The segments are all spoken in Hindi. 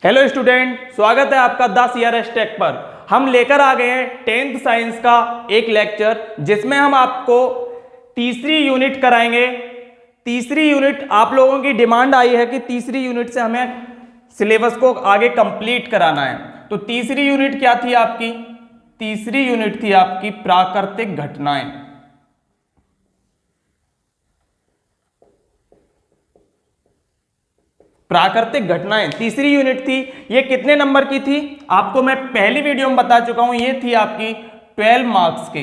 हेलो स्टूडेंट, स्वागत है आपका 10 CRS टेक पर। हम लेकर आ गए हैं 10th साइंस का एक लेक्चर जिसमें हम आपको तीसरी यूनिट कराएंगे। तीसरी यूनिट आप लोगों की डिमांड आई है कि तीसरी यूनिट से हमें सिलेबस को आगे कंप्लीट कराना है। तो तीसरी यूनिट क्या थी आपकी? तीसरी यूनिट थी आपकी प्राकृतिक घटनाएं। प्राकृतिक घटनाएं तीसरी यूनिट थी। ये कितने नंबर की थी? आपको मैं पहली वीडियो में बता चुका हूं, ये थी आपकी 12 मार्क्स की।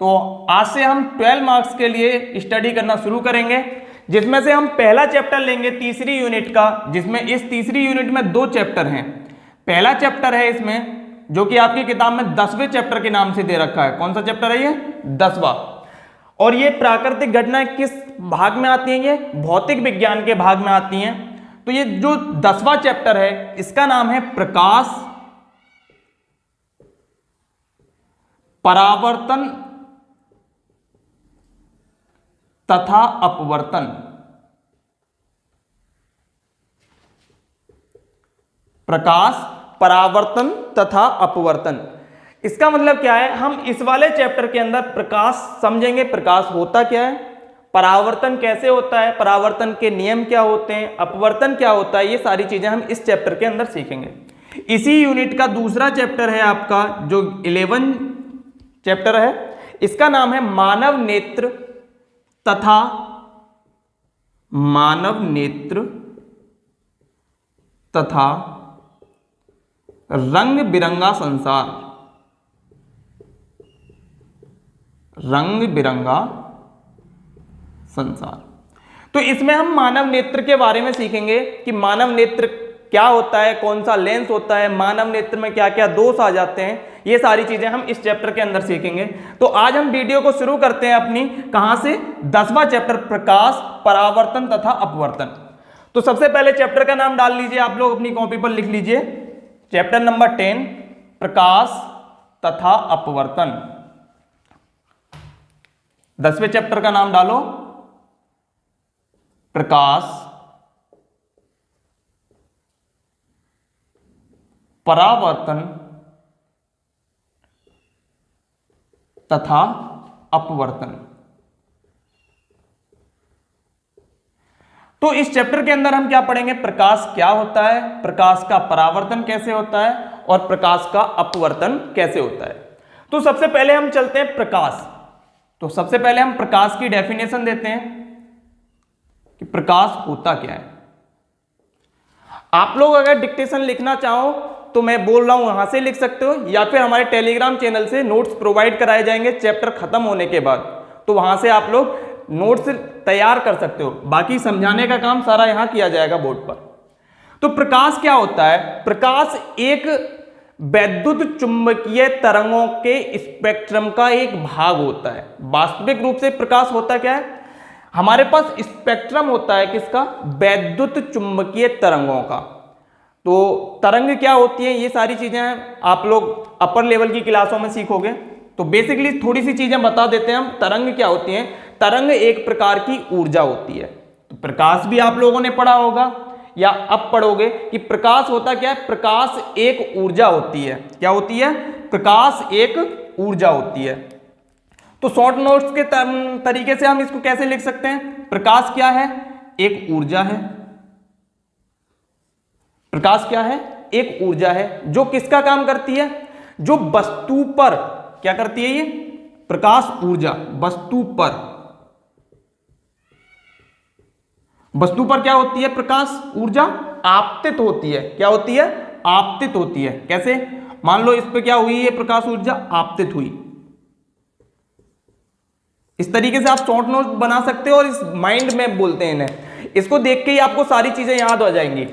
तो आज से हम 12 मार्क्स के लिए स्टडी करना शुरू करेंगे, जिसमें से हम पहला चैप्टर लेंगे तीसरी यूनिट का, जिसमें इस तीसरी यूनिट में 2 चैप्टर हैं। पहला चैप्टर है इसमें जो कि आपकी किताब में 10वें चैप्टर के नाम से दे रखा है। कौन सा चैप्टर है ये? 10वां। और ये प्राकृतिक घटनाएं किस भाग में आती हैं? ये भौतिक विज्ञान के भाग में आती हैं। तो ये जो 10वां चैप्टर है इसका नाम है प्रकाश, परावर्तन तथा अपवर्तन। प्रकाश, परावर्तन तथा अपवर्तन। इसका मतलब क्या है? हम इस वाले चैप्टर के अंदर प्रकाश समझेंगे, प्रकाश होता क्या है, परावर्तन कैसे होता है, परावर्तन के नियम क्या होते हैं, अपवर्तन क्या होता है, ये सारी चीजें हम इस चैप्टर के अंदर सीखेंगे। इसी यूनिट का दूसरा चैप्टर है आपका जो 11 चैप्टर है, इसका नाम है मानव नेत्र तथा रंग बिरंगा संसार। रंग बिरंगा संसार। तो इसमें हम मानव नेत्र के बारे में सीखेंगे कि मानव नेत्र क्या होता है, कौन सा लेंस होता है, मानव नेत्र में क्या क्या दोष आ जाते हैं, ये सारी चीजें हम इस चैप्टर के अंदर सीखेंगे। तो आज हम वीडियो को शुरू करते हैं अपनी कहां से? 10वां चैप्टर प्रकाश, परावर्तन तथा अपवर्तन। तो सबसे पहले चैप्टर का नाम डाल लीजिए, आप लोग अपनी कॉपी पर लिख लीजिए। चैप्टर नंबर 10 प्रकाश तथा अपवर्तन। 10वें चैप्टर का नाम डालो प्रकाश, परावर्तन तथा अपवर्तन। तो इस चैप्टर के अंदर हम क्या पढ़ेंगे? प्रकाश क्या होता है, प्रकाश का परावर्तन कैसे होता है और प्रकाश का अपवर्तन कैसे होता है। तो सबसे पहले हम चलते हैं प्रकाश। तो सबसे पहले हम प्रकाश की डेफिनेशन देते हैं कि प्रकाश होता क्या है। आप लोग अगर डिक्टेशन लिखना चाहो तो मैं बोल रहा हूं वहां से लिख सकते हो, या फिर हमारे टेलीग्राम चैनल से नोट्स प्रोवाइड कराए जाएंगे चैप्टर खत्म होने के बाद, तो वहां से आप लोग नोट्स तैयार कर सकते हो। बाकी समझाने का काम सारा यहां किया जाएगा बोर्ड पर। तो प्रकाश क्या होता है? प्रकाश एक वैद्युत चुंबकीय तरंगों के स्पेक्ट्रम का एक भाग होता है। वास्तविक रूप से प्रकाश होता क्या है? हमारे पास स्पेक्ट्रम होता है किसका? वैद्युत चुंबकीय तरंगों का। तो तरंग क्या होती है, ये सारी चीजें आप लोग अपर लेवल की क्लासों में सीखोगे। तो बेसिकली थोड़ी सी चीजें बता देते हैं हम। तरंग क्या होती है? तरंग एक प्रकार की ऊर्जा होती है। तो प्रकाश भी आप लोगों ने पढ़ा होगा या अब पढ़ोगे कि प्रकाश होता क्या है? प्रकाश एक ऊर्जा होती है। क्या होती है? प्रकाश एक ऊर्जा होती है। तो शॉर्ट नोट्स के तरीके से हम इसको कैसे लिख सकते हैं? प्रकाश क्या है? एक ऊर्जा है। प्रकाश क्या है? एक ऊर्जा है जो किसका काम करती है? जो वस्तु पर क्या करती है? ये प्रकाश ऊर्जा वस्तु पर। वस्तु पर क्या होती है? प्रकाश ऊर्जा आपतित होती है। क्या होती है? आपतित होती है। कैसे? मान लो इस पे क्या हुई? ये प्रकाश ऊर्जा आपतित हुई। इस तरीके से आप शॉर्ट नोट बना सकते हो और इस माइंड में बोलते हैं इन्हें। इसको देख के ही आपको सारी चीजें याद हो जाएंगी।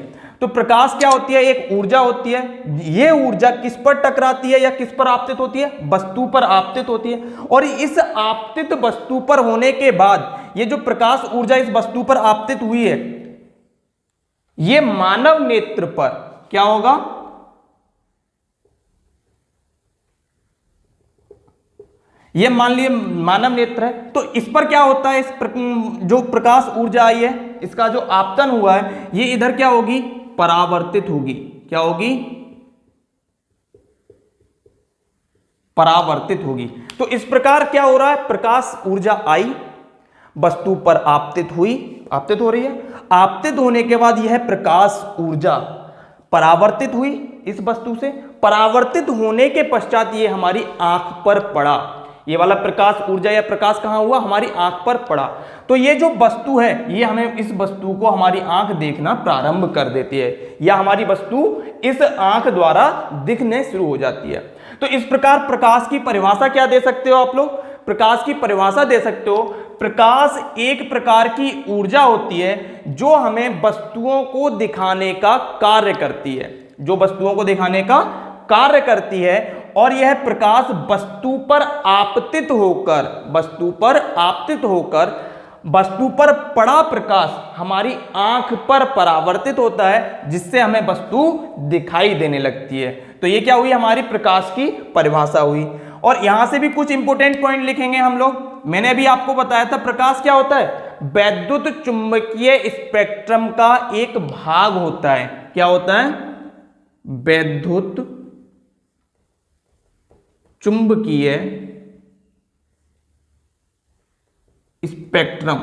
तो प्रकाश क्या होती है? एक ऊर्जा होती है। ये ऊर्जा किस पर टकराती है या किस पर आपतित होती है? वस्तु पर आपतित होती है। और इस आपतित वस्तु पर होने के बाद ये जो प्रकाश ऊर्जा इस वस्तु पर आपतित हुई है, ये मानव नेत्र पर क्या होगा? ये मान लिए मानव नेत्र है। तो इस पर क्या होता है? जो प्रकाश ऊर्जा आई है, इसका जो आपतन हुआ है, ये इधर क्या होगी? परावर्तित होगी। क्या होगी? परावर्तित होगी। तो इस प्रकार क्या हो रहा है, प्रकाश ऊर्जा आई, वस्तु पर आपतित हुई, आपतित हो रही है, आपतित होने के बाद यह प्रकाश ऊर्जा परावर्तित हुई इस वस्तु से, परावर्तित होने के पश्चात ये हमारी आंख पर पड़ा। ये वाला प्रकाश ऊर्जा या प्रकाश कहां हुआ? हमारी आंख पर पड़ा। तो ये जो वस्तु है, ये हमें इस वस्तु को हमारी आंख देखना प्रारंभ कर देती है, या हमारी वस्तु इस आंख द्वारा दिखने शुरू हो जाती है। तो इस प्रकार प्रकाश की परिभाषा क्या दे सकते हो आप लोग? प्रकाश की परिभाषा दे सकते हो, प्रकाश एक प्रकार की ऊर्जा होती है जो हमें वस्तुओं को दिखाने का कार्य करती है, जो वस्तुओं को दिखाने का कार्य करती है, और यह प्रकाश वस्तु पर आपतित होकर, वस्तु पर आपतित होकर, वस्तु पर पड़ा प्रकाश हमारी आंख पर परावर्तित होता है, जिससे हमें वस्तु दिखाई देने लगती है। तो ये क्या हुई? हमारी प्रकाश की परिभाषा हुई। और यहां से भी कुछ इंपॉर्टेंट पॉइंट लिखेंगे हम लोग। मैंने अभी आपको बताया था प्रकाश क्या होता है? वैद्युत चुंबकीय स्पेक्ट्रम का एक भाग होता है। क्या होता है? वैद्युत चुंबकीय स्पेक्ट्रम।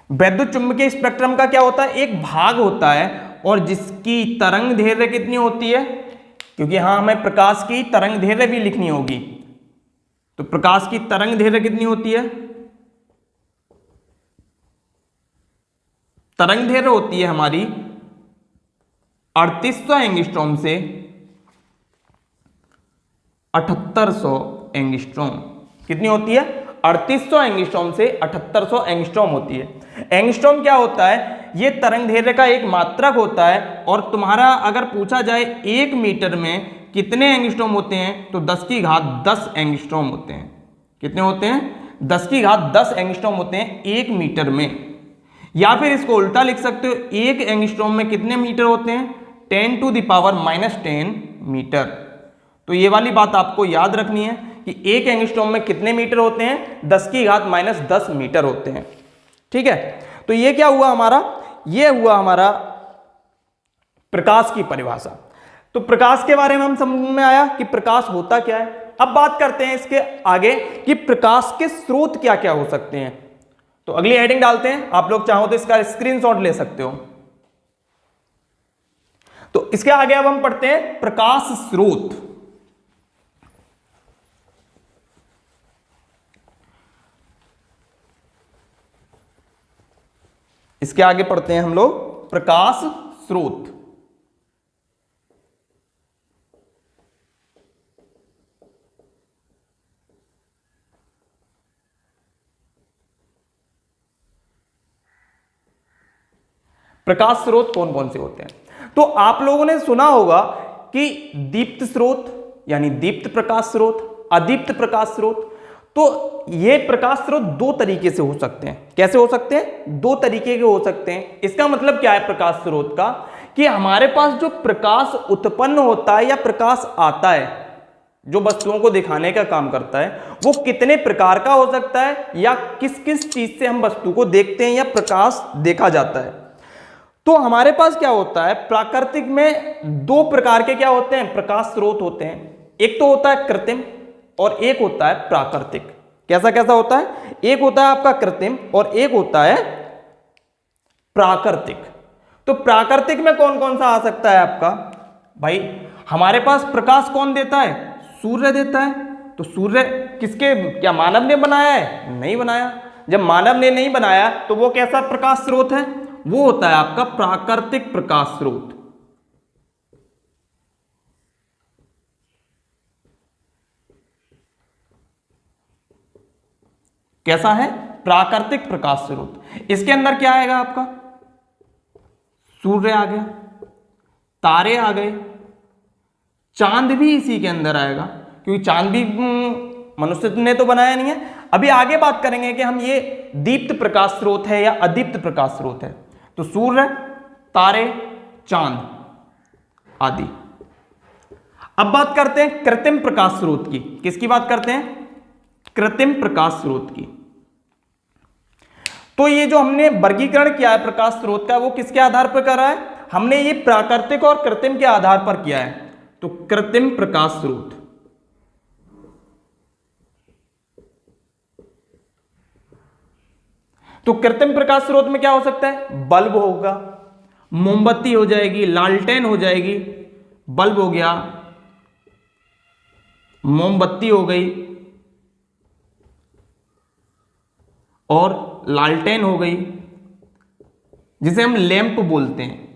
वैद्युत चुंबकीय स्पेक्ट्रम का क्या होता है? एक भाग होता है, और जिसकी तरंग दैर्घ्य कितनी होती है? क्योंकि यहां हमें प्रकाश की तरंग दैर्घ्य भी लिखनी होगी, तो प्रकाश की तरंग दैर्घ्य कितनी होती है? तरंग दैर्घ्य होती है हमारी 3800 एंगस्ट्रॉम से 7800 एंगस्ट्रॉम। कितनी होती है? 3800 एंगस्ट्रॉम से 7800 एंगस्ट्रॉम होती है। एंगस्ट्रॉम क्या होता है? ये तरंग दैर्घ्य का एक मात्रक होता है, और तुम्हारा अगर पूछा जाए 1 मीटर में कितने एंगस्ट्रॉम होते हैं, तो 10 की घात 10 एंगस्ट्रॉम होते हैं। कितने होते हैं? 10 की घात 10 एंगस्ट्रॉम होते हैं 1 मीटर में। या फिर इसको उल्टा लिख सकते हो, 1 एंगस्ट्रॉम में कितने मीटर होते हैं? 10⁻⁻10 मीटर। तो ये वाली बात आपको याद रखनी है कि 1 एंगस्ट्रॉम में कितने मीटर होते हैं? 10 की घात -10 मीटर होते हैं। ठीक है, तो ये क्या हुआ हमारा? ये हुआ हमारा प्रकाश की परिभाषा। तो प्रकाश के बारे में हम समझ में आया कि प्रकाश होता क्या है। अब बात करते हैं इसके आगे कि प्रकाश के स्रोत क्या क्या हो सकते हैं। तो अगली हेडिंग डालते हैं, आप लोग चाहो तो इसका स्क्रीनशॉट ले सकते हो। तो इसके आगे अब हम पढ़ते हैं प्रकाश स्रोत। इसके आगे पढ़ते हैं हम लोग प्रकाश स्रोत। प्रकाश स्रोत कौन कौन से होते हैं? तो आप लोगों ने सुना होगा कि दीप्त स्रोत यानी दीप्त प्रकाश स्रोत, अदीप्त प्रकाश स्रोत। तो ये प्रकाश स्रोत दो तरीके से हो सकते हैं। कैसे हो सकते हैं? दो तरीके के हो सकते हैं। इसका मतलब क्या है प्रकाश स्रोत का? कि हमारे पास जो प्रकाश उत्पन्न होता है या प्रकाश आता है, जो वस्तुओं को दिखाने का काम करता है, वो कितने प्रकार का हो सकता है, या किस किस चीज से हम वस्तु को देखते हैं या प्रकाश देखा जाता है। तो हमारे पास क्या होता है, प्राकृतिक में दो प्रकार के क्या होते हैं? प्रकाश स्रोत होते हैं। एक तो होता है कृत्रिम और एक होता है प्राकृतिक। कैसा कैसा होता है? एक होता है आपका कृत्रिम और एक होता है प्राकृतिक। तो प्राकृतिक में कौन कौन सा आ सकता है आपका? भाई हमारे पास प्रकाश कौन देता है? सूर्य देता है। तो सूर्य किसके, क्या मानव ने बनाया है? नहीं बनाया। जब मानव ने नहीं बनाया तो वो कैसा प्रकाश स्रोत है? वो होता है आपका प्राकृतिक प्रकाश स्रोत। कैसा है? प्राकृतिक प्रकाश स्रोत। इसके अंदर क्या आएगा आपका? सूर्य आ गया, तारे आ गए, चांद भी इसी के अंदर आएगा, क्योंकि चांद भी मनुष्य ने तो बनाया नहीं है। अभी आगे बात करेंगे कि हम ये दीप्त प्रकाश स्रोत है या अदीप्त प्रकाश स्रोत है। तो सूर्य, तारे, चांद आदि। अब बात करते हैं कृत्रिम प्रकाश स्रोत की। किसकी बात करते हैं? कृत्रिम प्रकाश स्रोत की। तो ये जो हमने वर्गीकरण किया है प्रकाश स्रोत का, वो किसके आधार पर करा है? हमने ये प्राकृतिक और कृत्रिम के आधार पर किया है। तो कृत्रिम प्रकाश स्रोत, तो कृत्रिम प्रकाश स्रोत में क्या हो सकता है? बल्ब होगा, मोमबत्ती हो जाएगी, लालटेन हो जाएगी, बल्ब हो गया, मोमबत्ती हो गई और लालटेन हो गई, जिसे हम लैंप बोलते हैं।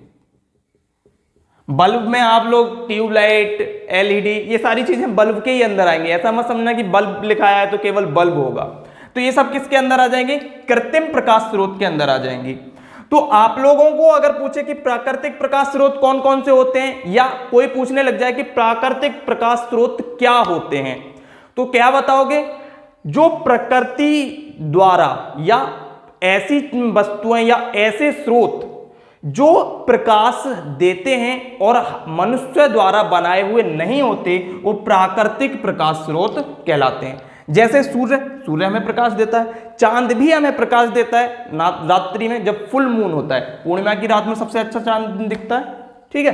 बल्ब में आप लोग ट्यूबलाइट, एलईडी, ये सारी चीजें बल्ब के ही अंदर आएंगे। ऐसा मत समझना कि बल्ब लिखाया है तो केवल बल्ब होगा। तो ये सब किसके अंदर आ जाएंगे? कृत्रिम प्रकाश स्रोत के अंदर आ जाएंगी। तो आप लोगों को अगर पूछे कि प्राकृतिक प्रकाश स्रोत कौन कौन से होते हैं, या कोई पूछने लग जाए कि प्राकृतिक प्रकाश स्रोत क्या होते हैं, तो क्या बताओगे? जो प्रकृति द्वारा या ऐसी वस्तुएं या ऐसे स्रोत जो प्रकाश देते हैं और मनुष्य द्वारा बनाए हुए नहीं होते, वो प्राकृतिक प्रकाश स्रोत कहलाते हैं। जैसे सूर्य हमें प्रकाश देता है, चांद भी हमें प्रकाश देता है रात्रि में जब फुल मून होता है, पूर्णिमा की रात में सबसे अच्छा चांद दिखता है। ठीक है,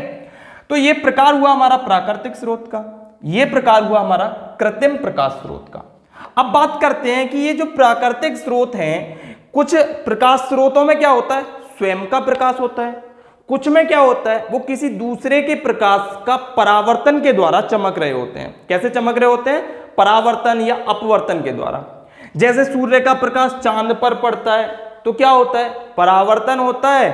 तो ये प्रकार हुआ हमारा प्राकृतिक स्रोत का, ये प्रकार हुआ हमारा कृत्रिम प्रकाश स्रोत का। अब बात करते हैं कि ये जो प्राकृतिक स्रोत हैं, कुछ प्रकाश स्रोतों में क्या होता है? स्वयं का प्रकाश होता है। कुछ में क्या होता है? वो किसी दूसरे के प्रकाश का परावर्तन के द्वारा चमक रहे होते हैं। कैसे चमक रहे होते हैं? परावर्तन या अपवर्तन के द्वारा। जैसे सूर्य का प्रकाश चांद पर पड़ता है तो क्या होता है? परावर्तन होता है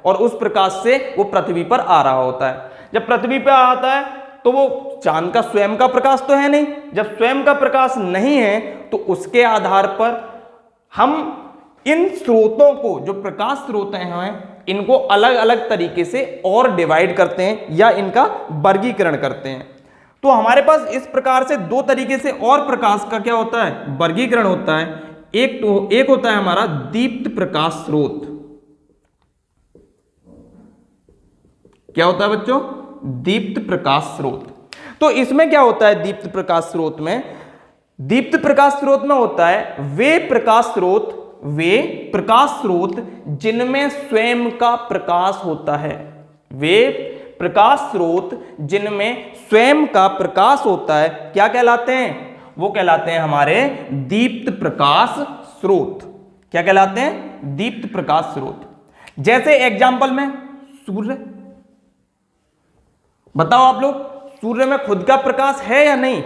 और उस प्रकाश से वो पृथ्वी पर आ रहा होता है। जब पृथ्वी पर आता है तो वो चांद का स्वयं का प्रकाश तो है नहीं। जब स्वयं का प्रकाश नहीं है तो उसके आधार पर हम इन स्रोतों को, जो प्रकाश स्रोत हैं, इनको अलग अलग तरीके से और डिवाइड करते हैं या इनका वर्गीकरण करते हैं। तो हमारे पास इस प्रकार से दो तरीके से और प्रकाश का क्या होता है? वर्गीकरण होता है। एक होता है हमारा दीप्त प्रकाश स्रोत। क्या होता है बच्चों? दीप्त प्रकाश स्रोत। तो इसमें क्या होता है? दीप्त प्रकाश स्रोत में, दीप्त प्रकाश स्रोत में होता है वे प्रकाश स्रोत जिनमें स्वयं का प्रकाश होता है। वे प्रकाश स्रोत जिनमें स्वयं का प्रकाश होता है क्या कहलाते हैं? वो कहलाते हैं हमारे दीप्त प्रकाश स्रोत। क्या कहलाते हैं? दीप्त प्रकाश स्रोत। जैसे एग्जाम्पल में सूर्य, बताओ आप लोग, सूर्य में खुद का प्रकाश है या नहीं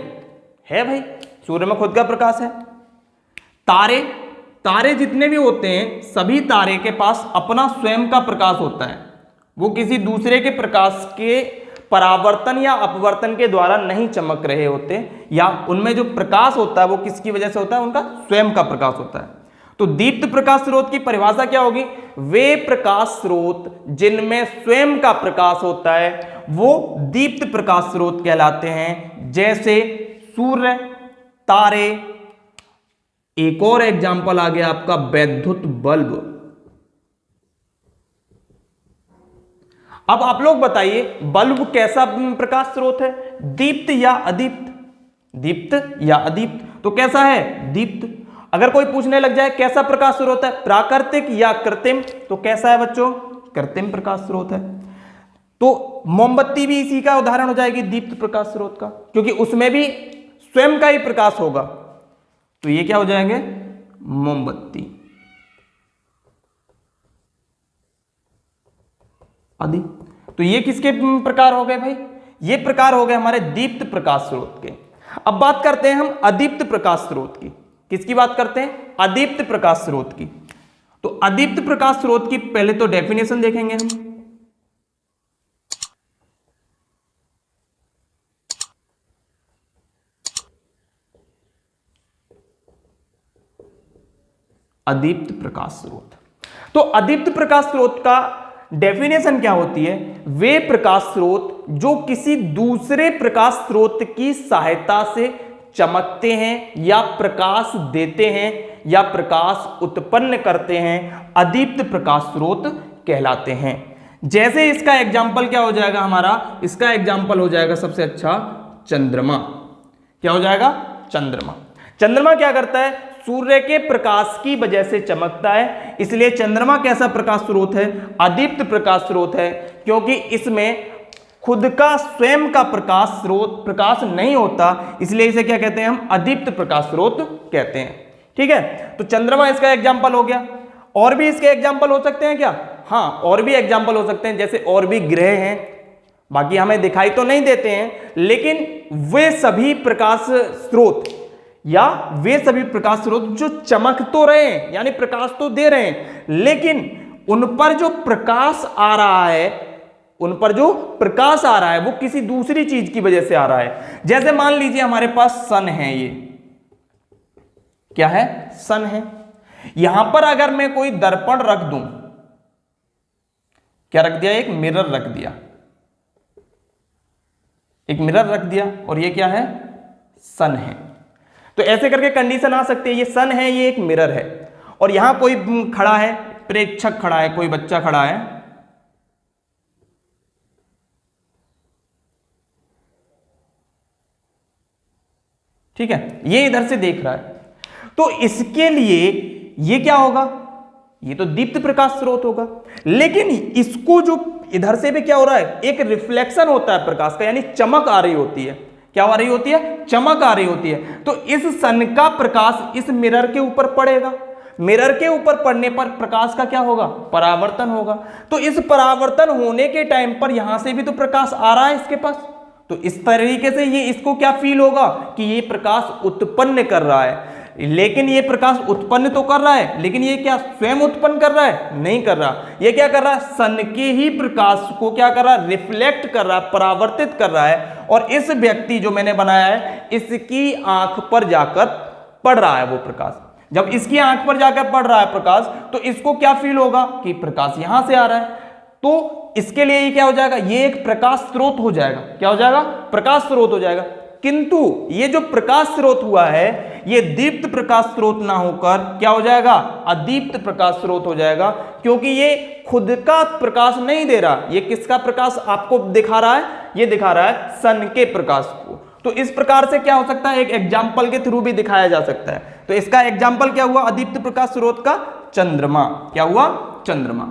है? भाई सूर्य में खुद का प्रकाश है। तारे जितने भी होते हैं, सभी तारे के पास अपना स्वयं का प्रकाश होता है। वो किसी दूसरे के प्रकाश के परावर्तन या अपवर्तन के द्वारा नहीं चमक रहे होते, या उनमें जो प्रकाश होता है वो किसकी वजह से होता है? उनका स्वयं का प्रकाश होता है। तो दीप्त प्रकाश स्रोत की परिभाषा क्या होगी? वे प्रकाश स्रोत जिनमें स्वयं का प्रकाश होता है वो दीप्त प्रकाश स्रोत कहलाते हैं। जैसे सूर्य, तारे, एक और एग्जाम्पल आ गया आपका वैद्युत बल्ब। अब आप लोग बताइए, बल्ब कैसा प्रकाश स्रोत है? दीप्त या अदीप्त? दीप्त या अदीप्त? तो कैसा है? दीप्त। अगर कोई पूछने लग जाए कैसा प्रकाश स्रोत है, प्राकृतिक या कृत्रिम, तो कैसा है बच्चों? कृत्रिम प्रकाश स्रोत है। तो मोमबत्ती भी इसी का उदाहरण हो जाएगी, दीप्त प्रकाश स्रोत का, क्योंकि उसमें भी स्वयं का ही प्रकाश होगा। तो ये क्या हो जाएंगे? मोमबत्ती आदि। तो ये किसके प्रकार हो गए भाई? ये प्रकार हो गए हमारे दीप्त प्रकाश स्रोत के। अब बात करते हैं हम अदीप्त प्रकाश स्रोत की। किसकी बात करते हैं? अदीप्त प्रकाश स्रोत की। तो अदीप्त प्रकाश स्रोत की पहले तो डेफिनेशन देखेंगे हम। अदीप्त प्रकाश स्रोत। तो अदीप्त प्रकाश स्रोत का डेफिनेशन क्या होती है? वे प्रकाश स्रोत जो किसी दूसरे प्रकाश स्रोत की सहायता से चमकते हैं या प्रकाश देते हैं या प्रकाश उत्पन्न करते हैं, अदीप्त प्रकाश स्रोत कहलाते हैं। जैसे इसका एग्जाम्पल क्या हो जाएगा हमारा? इसका एग्जाम्पल हो जाएगा सबसे अच्छा चंद्रमा। क्या हो जाएगा? चंद्रमा। चंद्रमा क्या करता है? सूर्य के प्रकाश की वजह से चमकता है, इसलिए चंद्रमा कैसा प्रकाश स्रोत है? अदीप्त प्रकाश स्रोत है, क्योंकि इसमें खुद का स्वयं का प्रकाश नहीं होता, इसलिए इसे क्या कहते हैं हम? अदीप्त प्रकाश स्रोत कहते हैं। ठीक है, तो चंद्रमा इसका एग्जाम्पल हो गया। और भी इसके एग्जाम्पल हो सकते हैं क्या? हाँ, और भी एग्जाम्पल हो सकते हैं, जैसे और भी ग्रह हैं, बाकी हमें दिखाई तो नहीं देते हैं, लेकिन वे सभी प्रकाश स्रोत या वे सभी प्रकाश स्रोत जो चमक तो रहे हैं, यानी प्रकाश तो दे रहे हैं, लेकिन उन पर जो प्रकाश आ रहा है वो किसी दूसरी चीज की वजह से आ रहा है। जैसे मान लीजिए हमारे पास सन है, ये क्या है? सन है। यहां पर अगर मैं कोई दर्पण रख दूं, क्या रख दिया? एक मिरर रख दिया, एक मिरर रख दिया, और ये क्या है? सन है। तो ऐसे करके कंडीशन आ सकती है, ये सन है, ये एक मिरर है, और यहां कोई खड़ा है, प्रेक्षक खड़ा है, कोई बच्चा खड़ा है, ठीक है, ये इधर से देख रहा है, तो इसके लिए ये क्या होगा? ये तो दीप्त प्रकाश स्रोत होगा, लेकिन इसको जो इधर से भी क्या हो रहा है? एक रिफ्लेक्शन होता है प्रकाश का, यानी चमक आ रही होती है। क्या आ रही होती है? चमक आ रही होती है। तो इस सन का प्रकाश इस मिरर के ऊपर पड़ेगा, मिरर के ऊपर पड़ने पर प्रकाश का क्या होगा? परावर्तन होगा। तो इस परावर्तन होने के टाइम पर यहां से भी तो प्रकाश आ रहा है इसके पास, तो इस तरीके से ये इसको क्या फील होगा कि ये प्रकाश उत्पन्न कर रहा है। लेकिन ये प्रकाश उत्पन्न तो कर रहा है, लेकिन ये क्या स्वयं उत्पन्न कर रहा है? नहीं कर रहा। ये क्या कर रहा है? सन के ही प्रकाश को क्या कर रहा है? रिफ्लेक्ट कर रहा है, परावर्तित कर रहा है, और इस व्यक्ति जो मैंने बनाया है इसकी आंख पर जाकर पड़ रहा है वो प्रकाश। जब इसकी आंख पर जाकर पड़ रहा है प्रकाश, तो इसको क्या फील होगा कि प्रकाश यहां से आ रहा है। तो इसके लिए ये क्या हो जाएगा? ये एक प्रकाश स्रोत हो जाएगा। क्या हो जाएगा? प्रकाश स्रोत हो जाएगा। किंतु ये जो प्रकाश स्रोत हुआ है, ये दीप्त प्रकाश स्रोत ना होकर क्या हो जाएगा? अदीप्त प्रकाश स्रोत हो जाएगा, क्योंकि ये खुद का प्रकाश नहीं दे रहा। ये किसका प्रकाश आपको दिखा रहा है? ये दिखा रहा है सन के प्रकाश को। तो इस प्रकार से क्या हो सकता है? एक एग्जाम्पल के थ्रू भी दिखाया जा सकता है। तो इसका एग्जाम्पल क्या हुआ अदीप्त प्रकाश स्रोत का? चंद्रमा। क्या हुआ? चंद्रमा।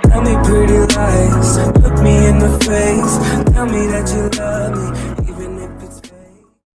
Tell me pretty lies, look me in the face, tell me that you love me.